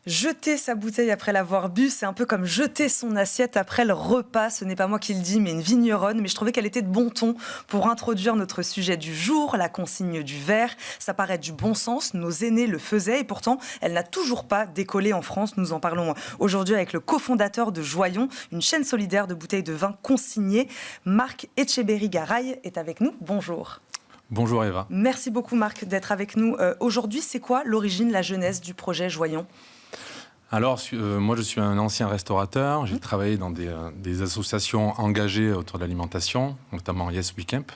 Jeter sa bouteille après l'avoir bu, c'est un peu comme jeter son assiette après le repas. Ce n'est pas moi qui le dis, mais une vigneronne. Mais je trouvais qu'elle était de bon ton pour introduire notre sujet du jour, la consigne du verre. Ça paraît du bon sens, nos aînés le faisaient et pourtant, elle n'a toujours pas décollé en France. Nous en parlons aujourd'hui avec le cofondateur de Joyon, une chaîne solidaire de bouteilles de vin consignées. Marc Etcheberry-Garay est avec nous. Bonjour. Bonjour Eva. Merci beaucoup Marc d'être avec nous. Aujourd'hui, c'est quoi l'origine, la genèse du projet Joyon ? Alors, moi je suis un ancien restaurateur. J'ai travaillé dans des associations engagées autour de l'alimentation, notamment Yes We Camp,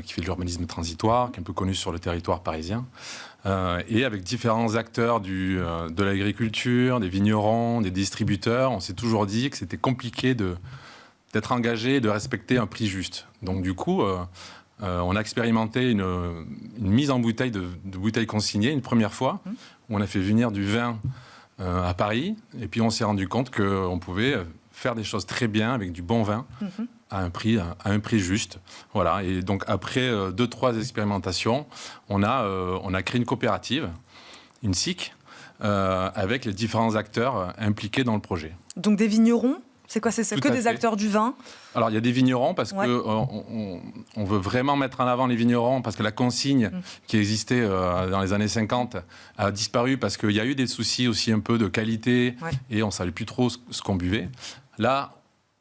qui fait de l'urbanisme transitoire, qui est un peu connu sur le territoire parisien. Et avec différents acteurs de l'agriculture, des vignerons, des distributeurs, on s'est toujours dit que c'était compliqué d'être engagé et de respecter un prix juste. Donc du coup, on a expérimenté une mise en bouteille de bouteilles consignées une première fois, où on a fait venir du vin à Paris, et puis on s'est rendu compte qu'on pouvait faire des choses très bien avec du bon vin à un prix juste. Voilà. Et donc après 2-3 expérimentations, on a créé une coopérative, une SIC, avec les différents acteurs impliqués dans le projet. Donc des vignerons ? C'est quoi ? C'est que des acteurs du vin ? Alors, il y a des vignerons parce qu'on veut vraiment mettre en avant les vignerons parce que la consigne qui existait dans les années 50 a disparu parce qu'il y a eu des soucis aussi un peu de qualité et on ne savait plus trop ce qu'on buvait. Là,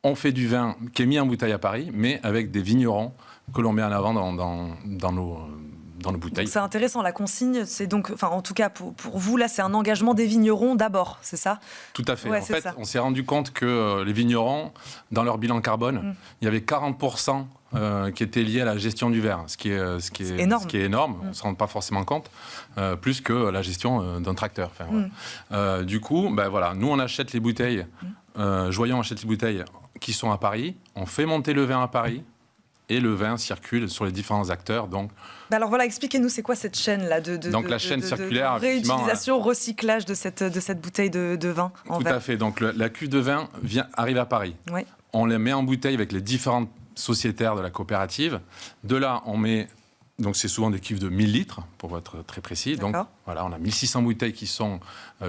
on fait du vin qui est mis en bouteille à Paris, mais avec des vignerons que l'on met en avant dans nos bouteilles. Donc c'est intéressant, la consigne, c'est donc, enfin en tout cas pour vous, là c'est un engagement des vignerons d'abord, c'est ça ? Tout à fait. Ouais, en fait, on s'est rendu compte que les vignerons, dans leur bilan carbone, il y avait 40% qui étaient liés à la gestion du verre, ce qui est énorme, on ne se rend pas forcément compte, plus que la gestion d'un tracteur. Enfin, du coup, voilà, nous on achète les bouteilles, Joyon achète les bouteilles qui sont à Paris, on fait monter le vin à Paris, et le vin circule sur les différents acteurs. Donc, alors voilà, expliquez-nous, c'est quoi cette chaîne-là donc la chaîne circulaire, réutilisation, recyclage de cette bouteille de vin en verre. Tout à fait. Donc la cuve de vin arrive à Paris. Oui. On les met en bouteille avec les différents sociétaires de la coopérative. De là, on met... Donc c'est souvent des cuves de 1000 litres, pour être très précis. Donc voilà, on a 1600 bouteilles qui sont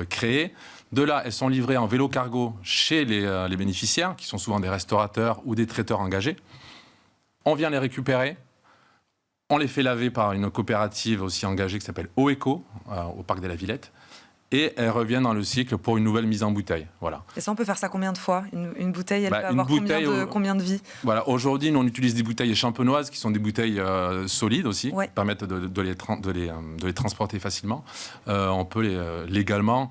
créées. De là, elles sont livrées en vélo cargo chez les bénéficiaires, qui sont souvent des restaurateurs ou des traiteurs engagés. On vient les récupérer, on les fait laver par une coopérative aussi engagée qui s'appelle Oeco, au Parc de la Villette, et elles reviennent dans le cycle pour une nouvelle mise en bouteille. Voilà. Et ça, on peut faire ça combien de fois ? Une bouteille, elle peut avoir combien de vies ? Voilà, aujourd'hui, nous, on utilise des bouteilles champenoises, qui sont des bouteilles solides aussi, qui permettent de les transporter facilement. On peut légalement...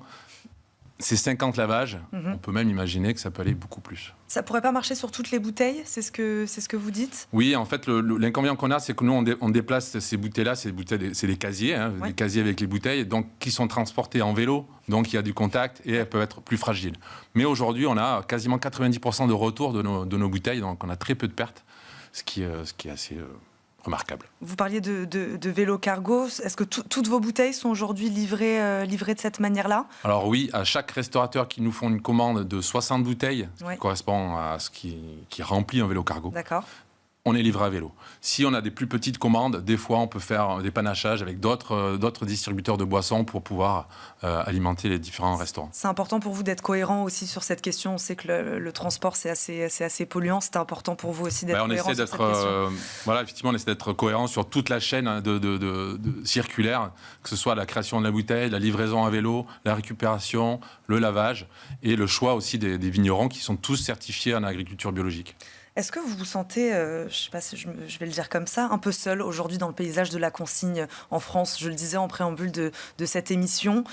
C'est 50 lavages, on peut même imaginer que ça peut aller beaucoup plus. Ça pourrait pas marcher sur toutes les bouteilles, c'est ce que vous dites ? Oui, en fait, l'inconvénient qu'on a, c'est que nous, on déplace ces bouteilles-là, c'est des casiers, des casiers avec les bouteilles, donc qui sont transportés en vélo, donc il y a du contact et elles peuvent être plus fragiles. Mais aujourd'hui, on a quasiment 90% de retour de nos bouteilles, donc on a très peu de pertes, ce qui est assez... remarquable. Vous parliez de vélo cargo. Est-ce que toutes vos bouteilles sont aujourd'hui livrées de cette manière-là ? Alors oui, à chaque restaurateur qui nous font une commande de 60 bouteilles, qui correspond à ce qui remplit un vélo cargo. D'accord. On est livré à vélo. Si on a des plus petites commandes, des fois on peut faire des panachages avec d'autres distributeurs de boissons pour pouvoir alimenter les différents restaurants. C'est important pour vous d'être cohérent aussi sur cette question. On sait que le transport c'est assez polluant. C'est important pour vous aussi d'être cohérent sur cette question. Voilà, effectivement, on essaie d'être cohérent sur toute la chaîne de circulaire, que ce soit la création de la bouteille, la livraison à vélo, la récupération, le lavage et le choix aussi des vignerons qui sont tous certifiés en agriculture biologique. Est-ce que vous vous sentez, je ne sais pas si je vais le dire comme ça, un peu seul aujourd'hui dans le paysage de la consigne en France ? Je le disais en préambule de cette émission.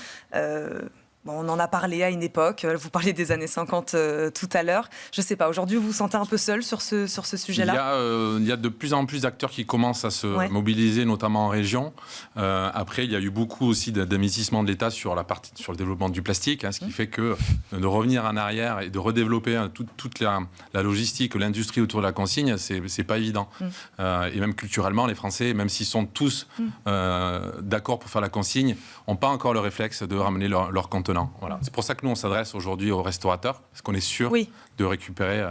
On en a parlé à une époque, vous parliez des années 50 tout à l'heure. Je ne sais pas, aujourd'hui vous vous sentez un peu seul sur ce sujet-là ? Il y a de plus en plus d'acteurs qui commencent à se mobiliser, notamment en région. Après, il y a eu beaucoup aussi d'investissements de l'État sur le développement du plastique, ce qui fait que de revenir en arrière et de redévelopper toute la logistique, l'industrie autour de la consigne, c'est pas évident. Et même culturellement, les Français, même s'ils sont tous d'accord pour faire la consigne, n'ont pas encore le réflexe de ramener leur contenant. Voilà. C'est pour ça que nous, on s'adresse aujourd'hui aux restaurateurs, parce qu'on est sûr de récupérer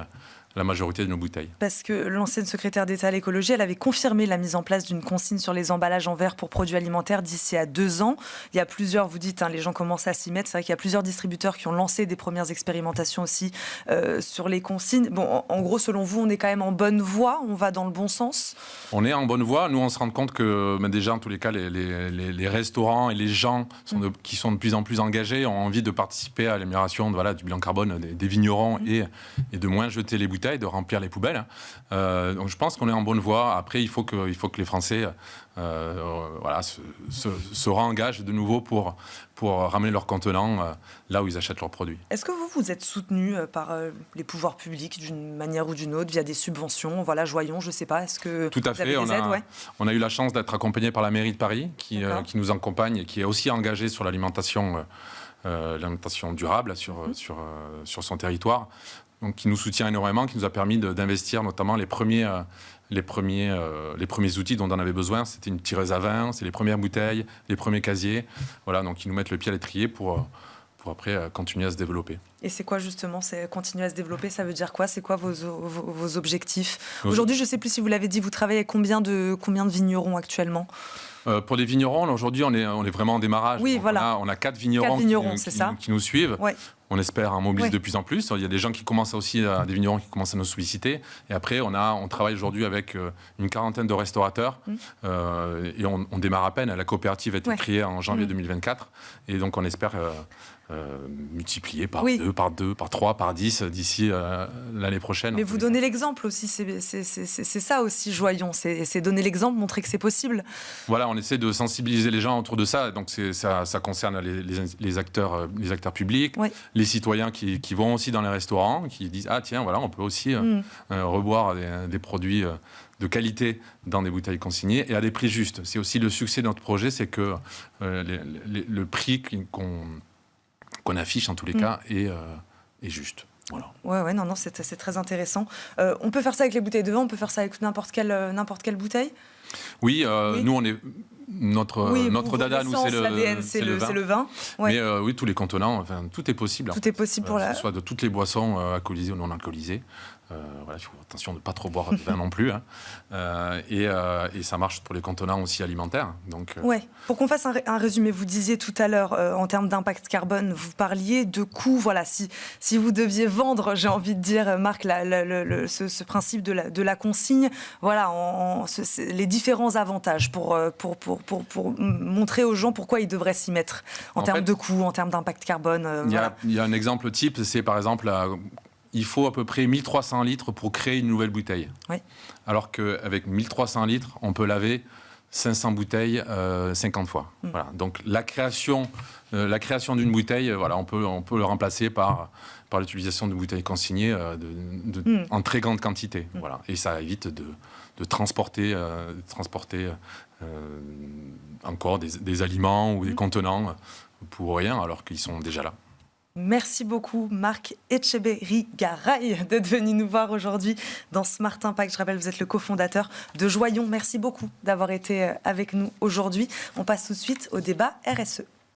la majorité de nos bouteilles. Parce que l'ancienne secrétaire d'État à l'écologie, elle avait confirmé la mise en place d'une consigne sur les emballages en verre pour produits alimentaires d'ici à 2 ans. Il y a plusieurs, vous dites, les gens commencent à s'y mettre. C'est vrai qu'il y a plusieurs distributeurs qui ont lancé des premières expérimentations aussi sur les consignes. Bon, en gros, selon vous, on est quand même en bonne voie, on va dans le bon sens? On est en bonne voie. Nous, on se rend compte que déjà, en tous les cas, les restaurants et les gens qui sont de plus en plus engagés ont envie de participer à l'amélioration du bilan carbone des vignerons et de moins jeter les bouteilles, de remplir les poubelles. Donc je pense qu'on est en bonne voie. Après, il faut que les Français se réengagent de nouveau pour ramener leurs contenants là où ils achètent leurs produits. Est-ce que vous êtes soutenu par les pouvoirs publics d'une manière ou d'une autre, via des subventions? Voilà, Joyon, je ne sais pas. Est-ce que tout à fait. On a eu la chance d'être accompagné par la mairie de Paris qui nous accompagne et qui est aussi engagée sur l'alimentation durable sur son territoire. Donc, qui nous soutient énormément, qui nous a permis d'investir notamment les premiers outils dont on avait besoin. C'était une tireuse à vin, c'est les premières bouteilles, les premiers casiers. Voilà, donc ils nous mettent le pied à l'étrier pour après continuer à se développer. Et c'est quoi justement, c'est continuer à se développer? Ça veut dire quoi? C'est quoi vos objectifs? Aujourd'hui, je ne sais plus si vous l'avez dit, vous travaillez avec combien de vignerons actuellement? Pour les vignerons, aujourd'hui, on est vraiment en démarrage. Oui, voilà. On a 4 vignerons qui nous suivent. Ouais. On espère en mobiliser de plus en plus. Il y a des gens qui commencent aussi, des vignerons qui commencent à nous solliciter. Et après, on travaille aujourd'hui avec une quarantaine de restaurateurs. Et on démarre à peine. La coopérative a été créée en janvier 2024. Et donc, on espère multiplier par 2, par 3, par 10 d'ici l'année prochaine. Mais vous donnez l'exemple aussi. C'est ça aussi, Joyon. C'est donner l'exemple, montrer que c'est possible. Voilà, on essaie de sensibiliser les gens autour de ça. Donc, ça concerne les acteurs publics, les citoyens qui vont aussi dans les restaurants, qui disent « Ah tiens, voilà, on peut aussi reboire des produits de qualité dans des bouteilles consignées et à des prix justes. » C'est aussi le succès de notre projet, c'est que le prix qu'on affiche en tous les cas est juste. Voilà. Non, c'est très intéressant. On peut faire ça avec les bouteilles de vin, on peut faire ça avec n'importe quelle bouteille? Oui, nous, on est... Notre dada, nous, c'est le vin. Ouais. Mais oui, tous les contenants, tout est possible. Tout est possible pour que ce soit de toutes les boissons alcoolisées ou non alcoolisées. Il faut attention de ne pas trop boire de vin non plus. Et ça marche pour les contenants aussi alimentaires. Donc, Pour qu'on fasse un résumé, vous disiez tout à l'heure, en termes d'impact carbone, vous parliez de coûts. Voilà, si vous deviez vendre, j'ai envie de dire, Marc, ce principe de la consigne, voilà, les différents avantages pour montrer aux gens pourquoi ils devraient s'y mettre en termes de coûts, en termes d'impact carbone. Il y a un exemple type, c'est par exemple... il faut à peu près 1300 litres pour créer une nouvelle bouteille. Oui. Alors qu'avec 1300 litres, on peut laver 500 bouteilles 50 fois. Voilà. Donc la création d'une bouteille, on peut le remplacer par l'utilisation de bouteilles consignées en très grande quantité. Voilà. Et ça évite de transporter encore des aliments ou des contenants pour rien, alors qu'ils sont déjà là. Merci beaucoup Marc Etcheberry-Garay d'être venu nous voir aujourd'hui dans Smart Impact. Je rappelle, vous êtes le cofondateur de Joyon. Merci beaucoup d'avoir été avec nous aujourd'hui. On passe tout de suite au débat RSE.